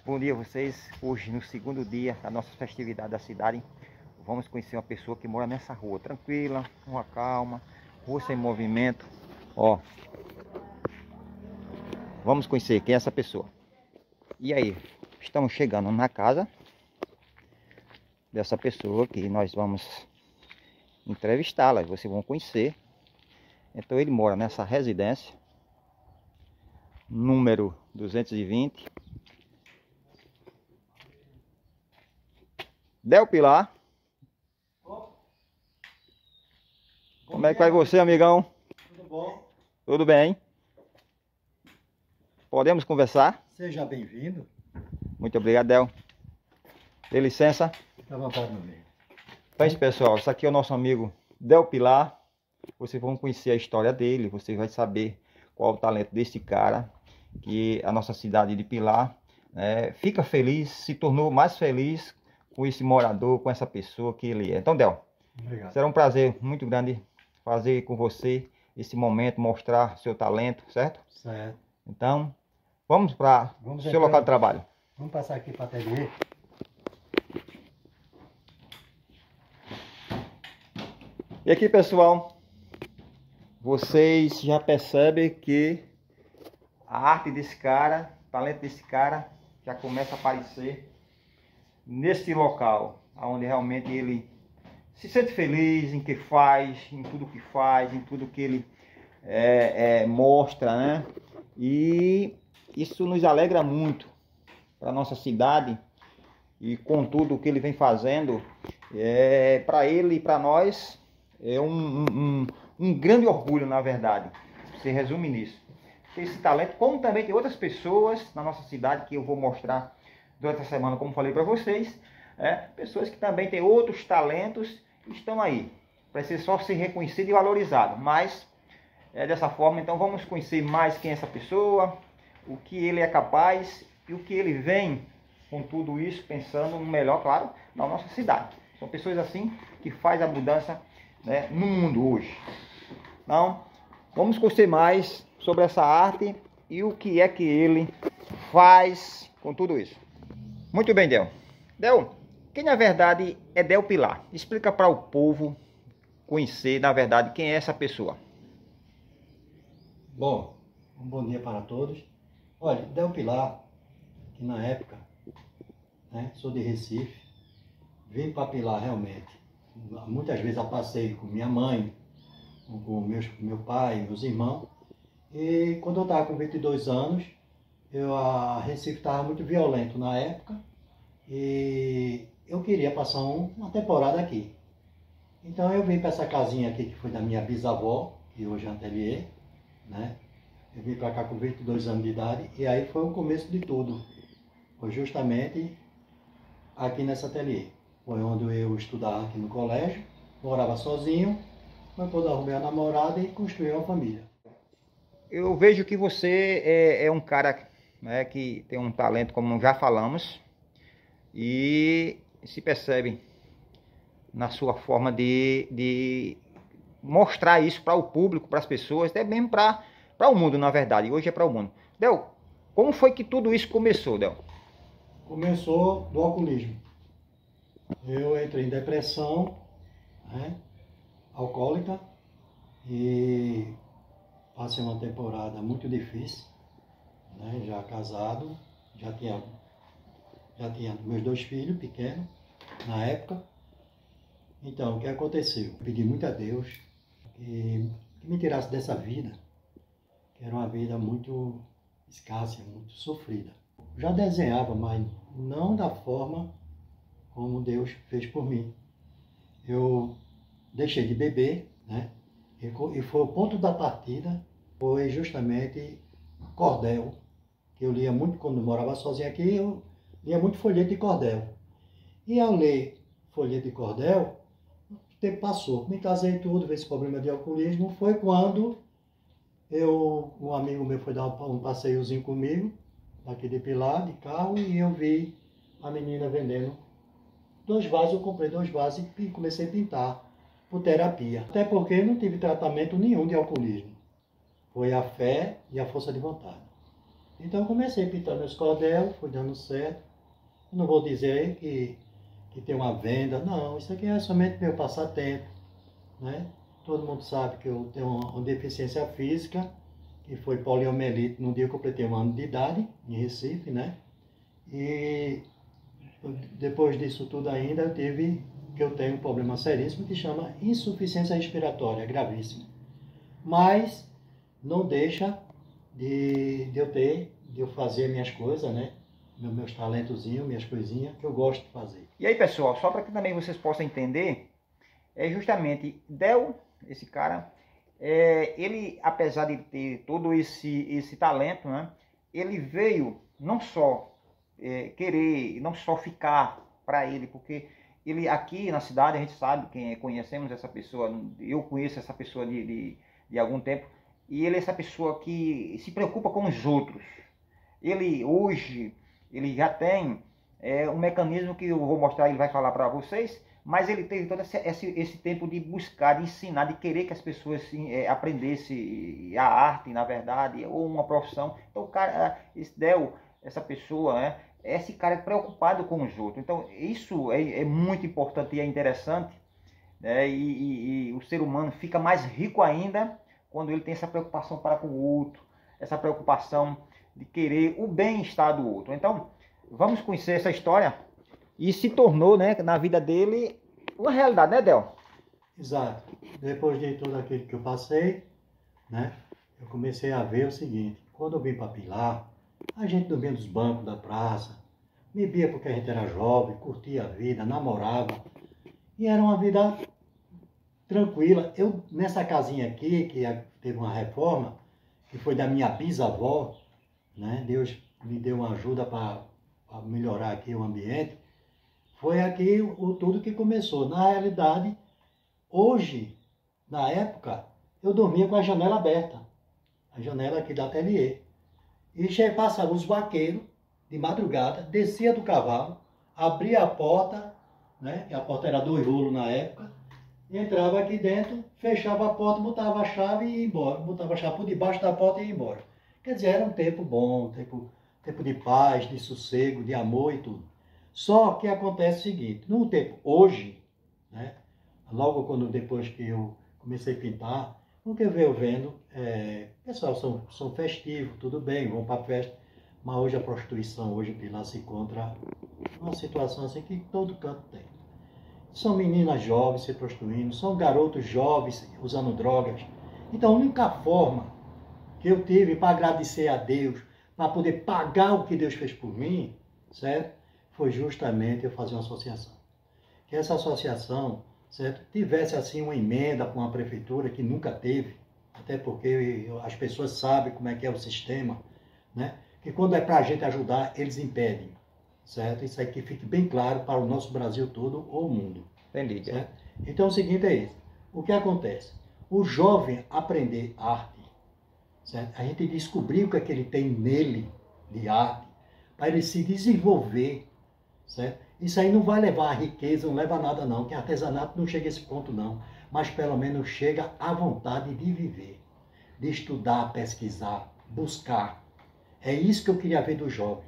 Bom dia a vocês. Hoje, no segundo dia da nossa festividade da cidade, vamos conhecer uma pessoa que mora nessa rua, tranquila, rua calma, rua sem movimento. Ó, vamos conhecer quem é essa pessoa. E aí, estamos chegando na casa dessa pessoa que nós vamos entrevistá-la. Vocês vão conhecer. Então ele mora nessa residência, número 220. Del Pilar. Como é que vai você, amigão? Tudo bom? Tudo bem? Podemos conversar? Seja bem-vindo. Muito obrigado, Del. Dê licença. Fica à vontade, meu amigo. Então, isso, pessoal, esse aqui é o nosso amigo Del Pilar. Vocês vão conhecer a história dele, vocês vão saber qual é o talento desse cara, que a nossa cidade de Pilar fica feliz, se tornou mais feliz com esse morador, com essa pessoa que ele é. Então, Del, Obrigado. será um prazer muito grande fazer com você esse momento, mostrar seu talento, certo? Certo. Então, vamos para o seu local de trabalho. Vamos passar aqui para a ateliê. E aqui, pessoal, vocês já percebem que a arte desse cara, o talento desse cara já começa a aparecer nesse local, onde realmente ele se sente feliz em que faz, em tudo que faz, em tudo que ele mostra, né? E isso nos alegra muito para a nossa cidade e com tudo o que ele vem fazendo, para ele e para nós é um grande orgulho, na verdade. Se resume nisso. Tem esse talento, como também tem outras pessoas na nossa cidade que eu vou mostrar durante a semana, como falei para vocês, pessoas que também têm outros talentos e estão aí. Precisa só ser reconhecido e valorizado. Mas dessa forma, então vamos conhecer mais quem é essa pessoa, o que ele é capaz e o que ele vem com tudo isso, pensando no melhor, claro, na nossa cidade. São pessoas assim que fazem a mudança, no mundo hoje. Então, vamos conhecer mais sobre essa arte e o que é que ele faz com tudo isso. Muito bem, Del. Del, quem na verdade é Del Pilar? Explica para o povo conhecer, na verdade, quem é essa pessoa. Bom, um bom dia para todos. Olha, Del Pilar, que na época, sou de Recife, vim para Pilar realmente. Muitas vezes eu passei com minha mãe, com meu pai, meus irmãos. E quando eu estava com 22 anos, a Recife estava muito violento na época e eu queria passar uma temporada aqui. Então eu vim para essa casinha aqui que foi da minha bisavó, que hoje é um ateliê, né? Eu vim para cá com 22 anos de idade e aí foi o começo de tudo. Foi justamente aqui nessa ateliê. Foi onde eu estudava aqui no colégio, morava sozinho, foi quando eu arrumei a namorada e construí uma família. Eu vejo que você é um cara, que tem um talento, como já falamos, e se percebe na sua forma de mostrar isso para o público, para as pessoas, até mesmo para o mundo, na verdade. Hoje é para o mundo. Del, como foi que tudo isso começou, Del? Começou do alcoolismo. Eu entrei em depressão, alcoólica, e passei uma temporada muito difícil, já casado, já tinha meus 2 filhos pequenos na época. Então, o que aconteceu? Eu pedi muito a Deus que me tirasse dessa vida, que era uma vida muito escassa, muito sofrida. Já desenhava, mas não da forma como Deus fez por mim. Eu deixei de beber, e foi o ponto da partida, foi justamente cordel, que eu lia muito quando eu morava sozinho aqui, eu lia muito folheto de cordel. E ao ler folheto de cordel, o tempo passou, me casei e tudo, veio esse problema de alcoolismo, foi quando um amigo meu foi dar um passeiozinho comigo, aqui de Pilar, de carro, e eu vi a menina vendendo 2 vasos, eu comprei 2 vasos e comecei a pintar por terapia. Até porque eu não tive tratamento nenhum de alcoolismo. Foi a fé e a força de vontade. Então eu comecei pintando meus cordel, foi dando certo. Não vou dizer que tem uma venda, não, isso aqui é somente meu passatempo, né? Todo mundo sabe que eu tenho uma deficiência física, que foi poliomielite no dia que eu completei 1 ano de idade, em Recife, né? E depois disso tudo ainda eu tenho um problema seríssimo que chama insuficiência respiratória, gravíssimo. Mas não deixa de eu fazer minhas coisas, né? Meus talentozinhos, minhas coisinhas que eu gosto de fazer. E aí, pessoal, só para que também vocês possam entender, é justamente Del, esse cara, ele, apesar de ter todo esse talento, né? Ele veio não só querer, não só ficar para ele, porque ele aqui na cidade, a gente sabe, conhecemos essa pessoa, eu conheço essa pessoa de algum tempo, e ele é essa pessoa que se preocupa com os outros. Ele hoje, ele já tem um mecanismo que eu vou mostrar, ele vai falar para vocês, mas ele teve todo esse tempo de buscar, de ensinar, de querer que as pessoas aprendessem a arte, na verdade, ou uma profissão. Então, o cara, essa pessoa, né, esse cara é preocupado com os outros. Então, isso é muito importante e é interessante, né? E o ser humano fica mais rico ainda quando ele tem essa preocupação para com o outro, essa preocupação de querer o bem-estar do outro. Então, vamos conhecer essa história. E se tornou, né, na vida dele, uma realidade, né, Del? Exato. Depois de tudo aquilo que eu passei, né, eu comecei a ver o seguinte: quando eu vim para Pilar, a gente dormia nos bancos da praça, bebia porque a gente era jovem, curtia a vida, namorava, e era uma vida tranquila. Eu, nessa casinha aqui, que teve uma reforma, que foi da minha bisavó, né, Deus me deu uma ajuda para melhorar aqui o ambiente, foi aqui tudo que começou. Na realidade, hoje, na época, eu dormia com a janela aberta, a janela aqui da ateliê. E passavam os vaqueiros, de madrugada, descia do cavalo, abria a porta, né, que a porta era 2 rolos na época, entrava aqui dentro, fechava a porta, botava a chave e ia embora. Botava a chave por debaixo da porta e ia embora. Quer dizer, era um tempo bom, tempo de paz, de sossego, de amor e tudo. Só que acontece o seguinte: no tempo hoje, né, logo depois que eu comecei a pintar, o que eu venho vendo, pessoal são festivos, tudo bem, vão para a festa, mas hoje a prostituição, hoje Pilar se encontra uma situação assim que todo canto tem. São meninas jovens se prostituindo, são garotos jovens usando drogas. Então a única forma que eu tive para agradecer a Deus, para poder pagar o que Deus fez por mim, certo? Foi justamente eu fazer uma associação. Que essa associação, certo, tivesse assim uma emenda com a prefeitura, que nunca teve, até porque as pessoas sabem como é que é o sistema, né? Que quando é para a gente ajudar, eles impedem, certo? Isso aí que fique bem claro para o nosso Brasil todo ou o mundo. Entendi. Certo? Então o seguinte é isso: o que acontece? O jovem aprender arte, certo? A gente descobrir o que é que ele tem nele de arte, para ele se desenvolver, certo? Isso aí não vai levar a riqueza, não leva a nada não, que artesanato não chega a esse ponto não, mas pelo menos chega à vontade de viver, de estudar, pesquisar, buscar. É isso que eu queria ver do jovem.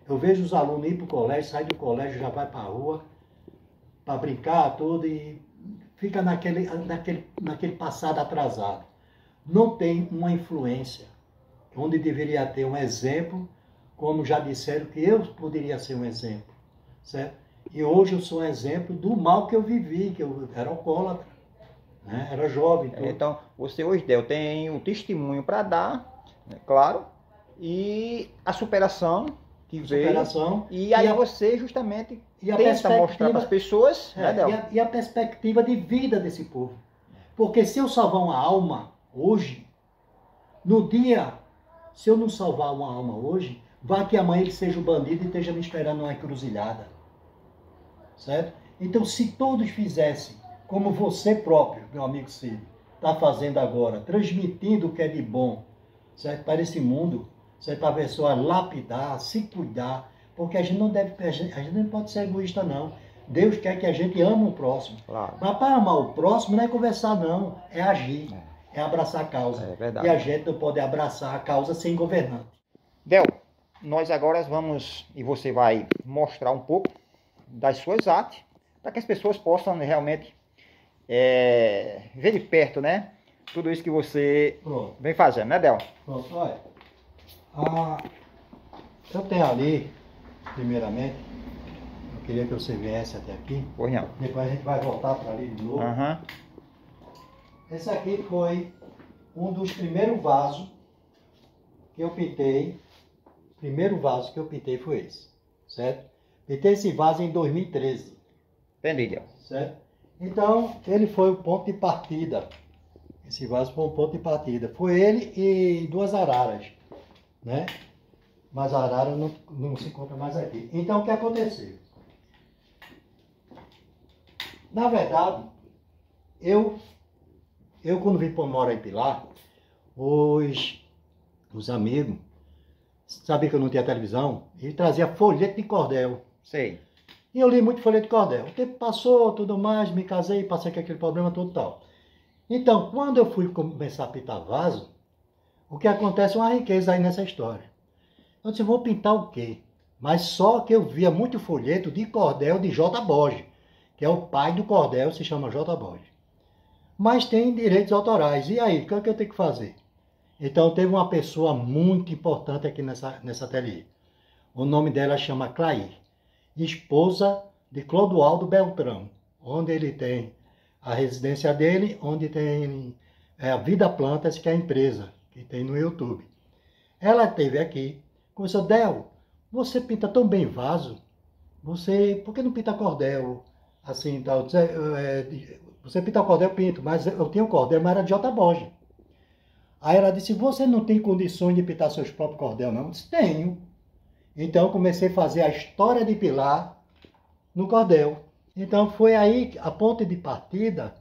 Eu vejo os alunos ir para o colégio, saem do colégio, já vai para a rua, para brincar, tudo, e fica naquele passado atrasado. Não tem uma influência, onde deveria ter um exemplo, como já disseram que eu poderia ser um exemplo, certo? E hoje eu sou um exemplo do mal que eu vivi, que eu era alcoólatra, né? Era jovem. Tudo. Então, você hoje, Del, tem um testemunho para dar, né, claro, e a superação que veio, e aí você justamente tenta mostrar para as pessoas, né, Del? E a perspectiva de vida desse povo. Porque se eu salvar uma alma hoje, no dia, se eu não salvar uma alma hoje, vai que amanhã ele seja o bandido e esteja me esperando numa encruzilhada. Certo? Então, se todos fizessem como você próprio, meu amigo Cid, está fazendo agora, transmitindo o que é de bom, certo? Para esse mundo, certo? A pessoa lapidar, se cuidar, porque a gente não pode ser egoísta, não. Deus quer que a gente ame o próximo. Claro. Mas para amar o próximo não é conversar, não. É agir. É abraçar a causa. É verdade. E a gente não pode abraçar a causa sem governante. Del, nós agora vamos, e você vai mostrar um pouco das suas artes, para que as pessoas possam realmente ver de perto, né? Tudo isso que você Pronto. vem fazendo, né, Del? Pronto, olha. Eu tenho ali, primeiramente, eu queria que você viesse até aqui. Pois não. Depois a gente vai voltar para ali de novo. Uhum. Esse aqui foi um dos primeiros vasos que eu pintei. O primeiro vaso que eu pintei foi esse, certo? Pintei esse vaso em 2013. Entendi, Del. Certo? Então, ele foi o ponto de partida. Esse vaso foi um ponto de partida. Foi ele e duas araras, né? Mas a arara não se encontra mais aqui. Então, o que aconteceu? Na verdade, eu quando vim para morar em Pilar, os amigos, sabiam que eu não tinha televisão, e trazia folheto de cordel. Sei. E eu li muito folheto de cordel. O tempo passou, tudo mais, me casei, passei com aquele problema todo e tal. Então, quando eu fui começar a pintar vaso, o que acontece é uma riqueza aí nessa história. Eu disse, vou pintar o quê? Mas só que eu via muito folheto de cordel de J. Borges, que é o pai do cordel, se chama J. Borges. Mas tem direitos autorais. E aí, o que é que eu tenho que fazer? Então, teve uma pessoa muito importante aqui nessa ateliê. O nome dela chama Clair, esposa de Clodoaldo Beltrão, onde ele tem a residência dele, onde tem a Vida Plantas, que é a empresa que tem no YouTube. Ela esteve aqui, começou, Del, você pinta tão bem vaso, por que não pinta cordel? Assim, tal, você pinta cordel, eu pinto, mas eu tinha um cordel, mas era de J. Borges. Aí ela disse, você não tem condições de pintar seus próprios cordel, não? Eu disse, tenho. Então eu comecei a fazer a história de Pilar no cordel. Então foi aí a ponto de partida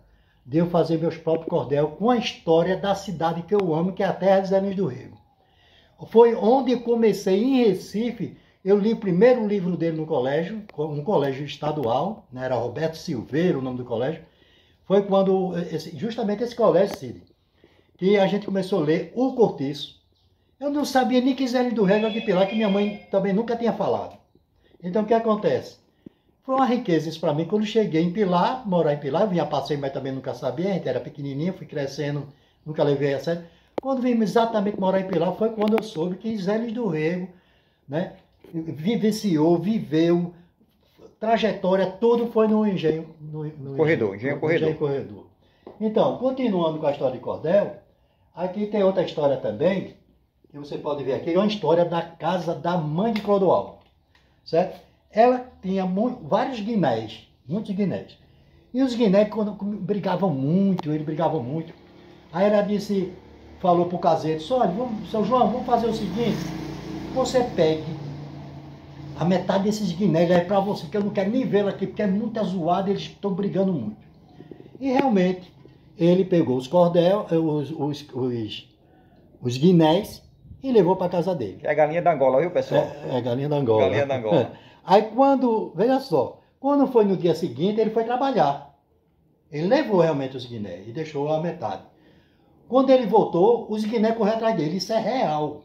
de eu fazer meus próprios cordel com a história da cidade que eu amo, que é a Terra de Zé Luís do Rego. Foi onde eu comecei em Recife. Eu li o primeiro livro dele no colégio, um colégio estadual, né? Era Roberto Silveira o nome do colégio. Foi quando, justamente esse colégio, Cid, que a gente começou a ler O Cortiço. Eu não sabia nem que Zé Luís do Rego era de Pilar, que minha mãe também nunca tinha falado. Então o que acontece? Foi uma riqueza isso para mim. Quando cheguei em Pilar, morar em Pilar, eu vinha passeio, mas também nunca sabia, a gente era pequenininho, fui crescendo, nunca levei a sério. Quando vim exatamente morar em Pilar, foi quando eu soube que Zé Luís do Rego, né, vivenciou, viveu, trajetória, tudo foi no engenho. No Corredor, engenho corredor. Engenho corredor. Então, continuando com a história de cordel, aqui tem outra história também, que você pode ver aqui, é uma história da casa da mãe de Clodoaldo, certo? Ela tinha vários guinés, muitos guinés. E os guinés brigavam muito, ele brigava muito. Aí ela disse, falou para o caseiro, disse, olha, seu João, vamos fazer o seguinte, você pegue a metade desses guinés aí para você, que eu não quero nem vê-lo aqui, porque é muito azoado e eles estão brigando muito. E realmente, ele pegou os cordel, os guinés e levou para casa dele. É a galinha da Angola, viu, pessoal? É galinha da Angola. Galinha da Angola. Aí veja só, quando foi no dia seguinte, ele foi trabalhar. Ele levou realmente os guinés e deixou a metade. Quando ele voltou, os guinés correram atrás dele. Isso é real.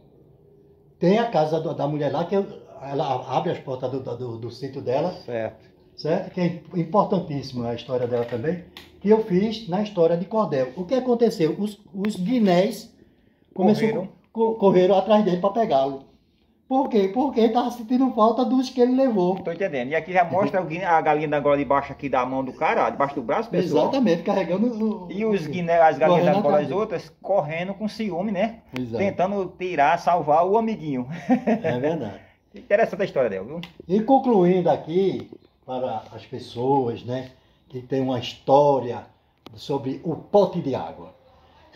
Tem a casa da mulher lá, que ela abre as portas do sítio dela. Certo? Que é importantíssima a história dela também. Que eu fiz na história de cordel. O que aconteceu? Os guinés correram atrás dele para pegá-lo. Por quê? Porque ele estava sentindo falta dos que ele levou. Estou entendendo. E aqui já mostra a galinha da Angola debaixo aqui da mão do cara, debaixo do braço, pessoal. Exatamente, carregando E os guiné, as galinhas da Angola, as outras, correndo com ciúme, né? Exato. Tentando tirar, salvar o amiguinho. É verdade. Interessante a história dela, viu? E concluindo aqui, para as pessoas, né, que tem uma história sobre o pote de água.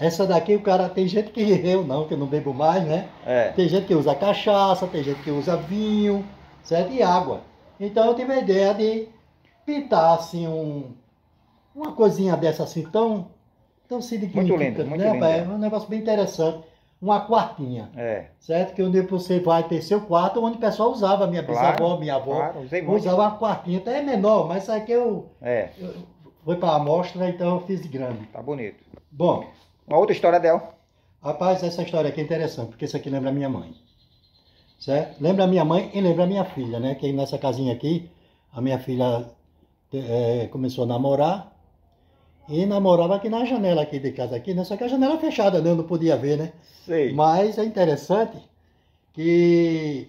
Essa daqui, o cara, tem gente que eu não, que eu não bebo mais, né? Tem gente que usa cachaça, tem gente que usa vinho, certo? E água. Então eu tive a ideia de pintar, assim, uma coisinha dessa assim, tão muito linda, muito né? linda. É um negócio bem interessante. Uma quartinha, certo? Que onde você vai ter seu quarto, onde o pessoal usava, minha bisavó, minha avó, usava uma quartinha, até é menor, mas isso aqui foi para a amostra, então eu fiz grande. Tá bonito. Bom, uma outra história dela. Rapaz, essa história aqui é interessante, porque isso aqui lembra a minha mãe. certo? Lembra a minha mãe e lembra a minha filha, né? Que nessa casinha aqui, a minha filha começou a namorar e namorava aqui na janela aqui de casa aqui, né? Só que a janela fechada, né? Eu não podia ver, né? Sei. Mas é interessante que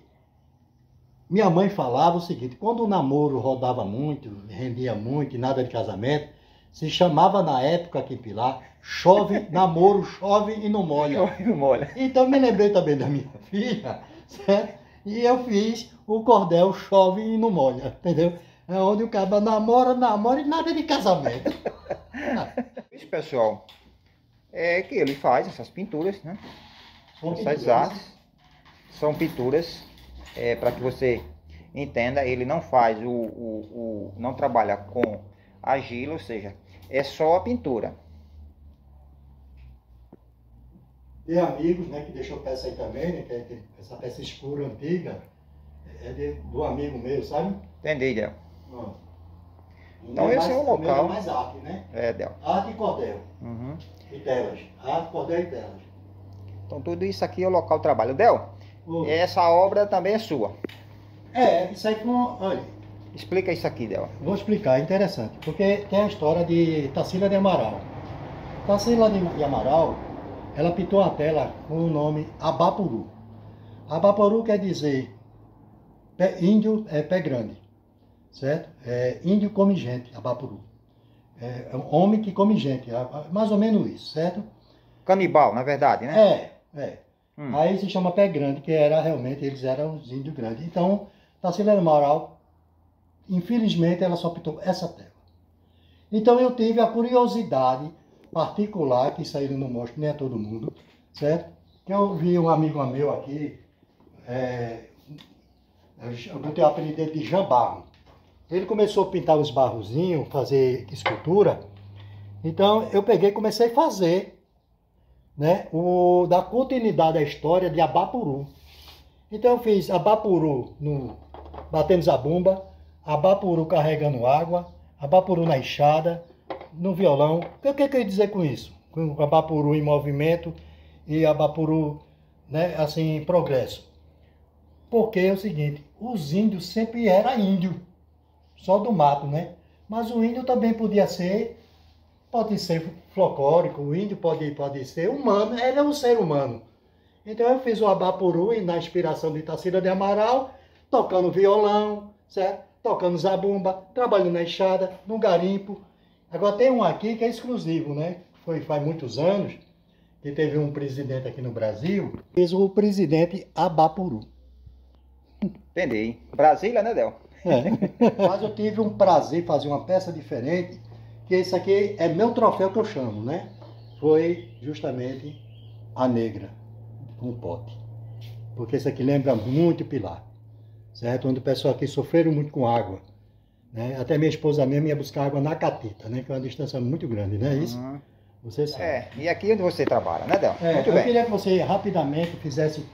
minha mãe falava o seguinte, quando o namoro rodava muito, rendia muito e nada de casamento, se chamava na época aqui em Pilar, chove, namoro, chove e não molha. Chove e não molha. Então me lembrei também da minha filha, certo? E eu fiz o cordel chove e não molha, entendeu? É onde o cara namora e nada de casamento. Isso, pessoal, é que ele faz essas pinturas, né? Essas artes são pinturas, para que você entenda, ele não faz não trabalha com argila, ou seja, é só a pintura. Tem amigos, né, que deixou peça aí também, né, que é essa peça escura antiga, do amigo meu, sabe? Entendi, Del. Então É esse é o local. É mais arte, né? Del. Arte e cordel. Uhum. E telas. Arte, cordel e telas. Então tudo isso aqui é o local de trabalho. Del, Oi. essa obra também é sua. Isso aí foi olha. Explica isso aqui, Del. Vou explicar, é interessante, porque tem a história de Tarsila de Amaral. Tarsila de Amaral, ela pintou a tela com o nome Abapuru. Abapuru quer dizer índio é pé grande, certo? Índio come gente, Abapuru. É um homem que come gente, mais ou menos isso, certo? Canibal, na verdade, né? Aí se chama pé grande, que era realmente, eles eram os índios grandes. Então, Tarsila de Amaral, infelizmente, ela só pintou essa tela. Então eu tive a curiosidade particular, que isso aí eu não mostro nem a todo mundo, certo? Que eu vi um amigo meu aqui, eu botei o apelido dele de Jean Barro. Ele começou a pintar os barrozinhos, fazer escultura. Então eu peguei e comecei a fazer, né, da continuidade da história de Abapuru. Então eu fiz Abapuru batendo zabumba, Abapuru carregando água, Abapuru na enxada, no violão. O que eu ia dizer com isso? Com Abapuru em movimento e Abapuru, né, assim, em progresso. Porque é o seguinte, os índios sempre eram índio, só do mato, né? Mas o índio também pode ser folclórico, o índio pode ser humano, ele é um ser humano. Então eu fiz o Abapuru na inspiração de Tarsila de Amaral, tocando violão, certo? Tocando zabumba, trabalhando na enxada, no garimpo. Agora tem um aqui que é exclusivo, né? Faz muitos anos que teve um presidente aqui no Brasil, fez o presidente Abapuru. Entendi. Brasília, né, Del? Mas eu tive um prazer em fazer uma peça diferente, que esse aqui é meu troféu que eu chamo, né? Foi justamente a negra, com o pote. Porque esse aqui lembra muito Pilar, certo? Onde o pessoal aqui sofreram muito com água, né? Até minha esposa mesmo ia buscar água na Catita, né? Que é uma distância muito grande, não é isso? Você sabe. E aqui onde você trabalha, né, Del? Muito eu bem. queria que você rapidamente fizesse,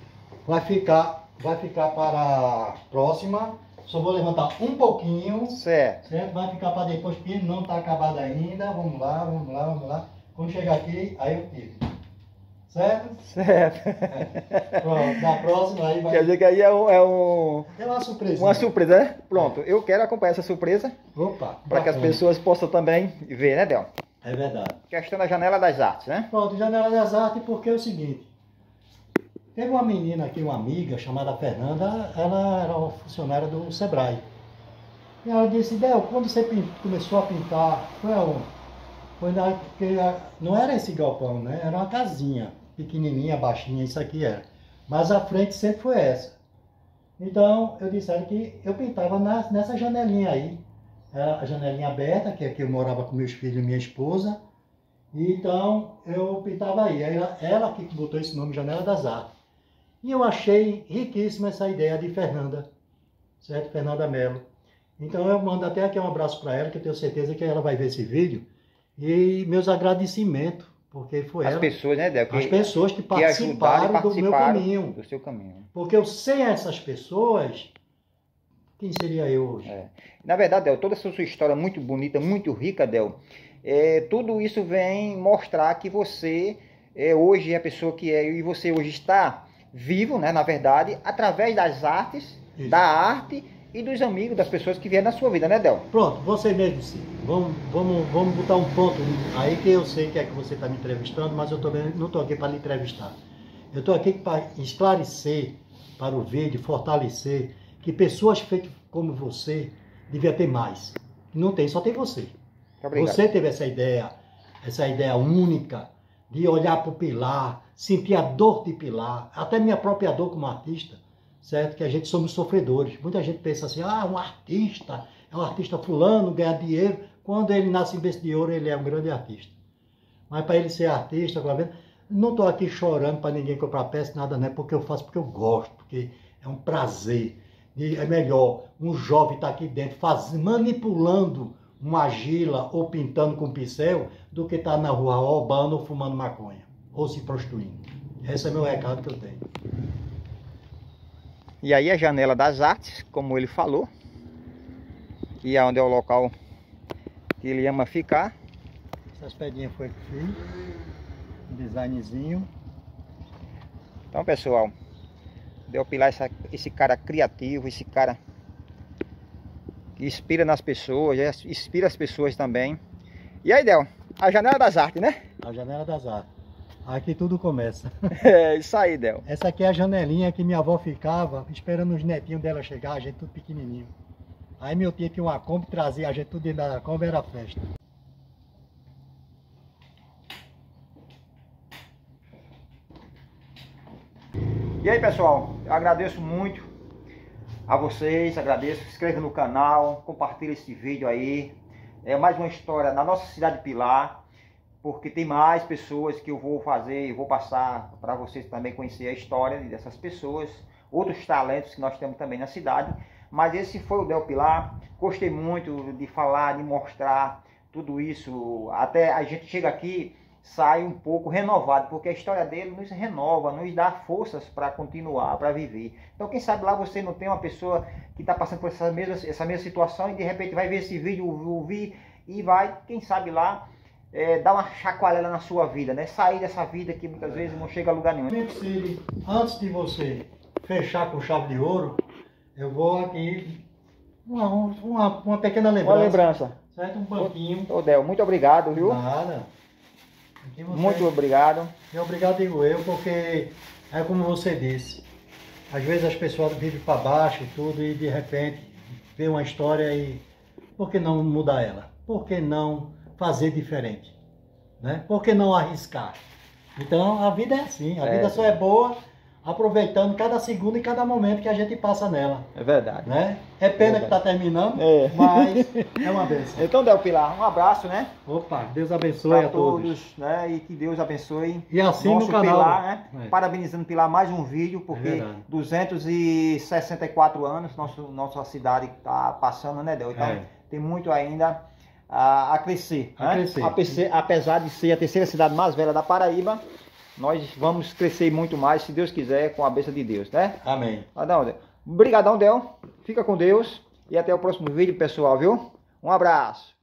vai ficar para a próxima. Só vou levantar um pouquinho. Certo. Vai ficar para depois, porque não está acabado ainda. Vamos lá. Quando chegar aqui, aí eu tiro. Certo? Pronto, na próxima aí vai... Quer dizer que aí é uma surpresa. Uma surpresa, né? Pronto, eu quero acompanhar essa surpresa. Opa! Para que as pessoas possam também ver, né, Del? É verdade. Questão da Janela das Artes, né? Pronto, Janela das Artes, porque é o seguinte. Teve uma menina aqui, uma amiga, chamada Fernanda, ela era uma funcionária do Sebrae. E ela disse, Del, quando você começou a pintar, não era esse galpão, né? Era uma casinha, pequenininha, baixinha, isso aqui era. Mas a frente sempre foi essa. Então, eu disse que eu pintava nessa janelinha aí. A janelinha aberta, que aqui eu morava com meus filhos e minha esposa. E então, eu pintava aí. Ela que botou esse nome, Janela das Artes. E eu achei riquíssima essa ideia de Fernanda, certo? Fernanda Mello. Então eu mando até aqui um abraço para ela, que eu tenho certeza que ela vai ver esse vídeo. E meus agradecimentos, porque foi as pessoas, né, Del? As pessoas que participaram do meu caminho. Do seu caminho. Porque eu sem essas pessoas, quem seria eu hoje? Na verdade, Del, toda essa sua história muito bonita, muito rica, Del, tudo isso vem mostrar que você hoje é a pessoa que é, e você hoje está vivo, né, na verdade, através das artes, Isso. da arte e dos amigos, das pessoas que vieram na sua vida, né, Del? Pronto, você mesmo sim. Vamos botar um ponto aí que eu sei que é que você está me entrevistando, mas eu também não estou aqui para lhe entrevistar. Eu estou aqui para esclarecer para o vídeo, fortalecer que pessoas feitas como você devia ter mais. Não tem, só tem você. Obrigado. Você teve essa ideia única de olhar para o Pilar, sentir a dor de Pilar, até minha própria dor como artista, certo? Que a gente somos sofredores. Muita gente pensa assim, um artista, é um artista fulano, ganha dinheiro. Quando ele nasce em berço de ouro, ele é um grande artista. Mas para ele ser artista, não estou aqui chorando para ninguém comprar peça, nada, não é porque eu faço, porque eu gosto, porque é um prazer. E é melhor um jovem estar aqui dentro manipulando uma argila ou pintando com pincel do que estar na rua roubando ou fumando maconha ou se prostituindo. Esse é meu recado que eu tenho. E aí a Janela das Artes, como ele falou, que é onde é o local que ele ama ficar. Essas pedrinhas foi que fiz, um designzinho. Então, pessoal, Del Pilar, esse cara criativo, esse cara que inspira nas pessoas, inspira as pessoas também. E aí, Del, a Janela das Artes, né? A Janela das Artes. Aqui tudo começa. É isso aí, Del. Essa aqui é a janelinha que minha avó ficava esperando os netinhos dela chegar, a gente tudo pequenininho. Aí meu tio tinha uma Kombi, trazia a gente tudo dentro da Kombi, era festa. E aí, pessoal, eu agradeço muito a vocês, agradeço, se inscreva no canal, compartilhe esse vídeo aí. É mais uma história na nossa cidade de Pilar, porque tem mais pessoas que eu vou fazer e vou passar para vocês também conhecer a história dessas pessoas, outros talentos que nós temos também na cidade. Mas esse foi o Del Pilar, gostei muito de falar, de mostrar tudo isso, até a gente chega aqui, sai um pouco renovado, porque a história dele nos renova, nos dá forças para continuar, para viver. Então quem sabe lá você não tem uma pessoa que está passando por essa mesma situação e de repente vai ver esse vídeo, ouvir e vai, quem sabe lá, dar uma chacoalhada na sua vida, né? Sair dessa vida que muitas vezes não chega a lugar nenhum. Antes de você fechar com chave de ouro, eu vou aqui uma pequena lembrança. Uma lembrança. Certo? Um banquinho. Ô Del, muito obrigado, viu? Nada. Muito obrigado. E obrigado digo eu, porque é como você disse. Às vezes as pessoas vivem para baixo e tudo, e de repente vê uma história e por que não mudar ela? Por que não fazer diferente? Né? Por que não arriscar? Então a vida é assim, a vida só é boa aproveitando cada segundo e cada momento que a gente passa nela. É verdade. Né? É pena que está terminando, mas é uma bênção. Então, Del Pilar, um abraço, né? Opa, Deus abençoe a todos. Né? E que Deus abençoe e assim nosso no canal. Pilar, né? Parabenizando Pilar mais um vídeo, porque 264 anos nossa cidade está passando, né, Del? Então tem muito ainda a crescer. Apesar de ser a terceira cidade mais velha da Paraíba, nós vamos crescer muito mais, se Deus quiser, com a bênção de Deus, né? Amém. Obrigadão, Del. Fica com Deus e até o próximo vídeo, pessoal, viu? Um abraço.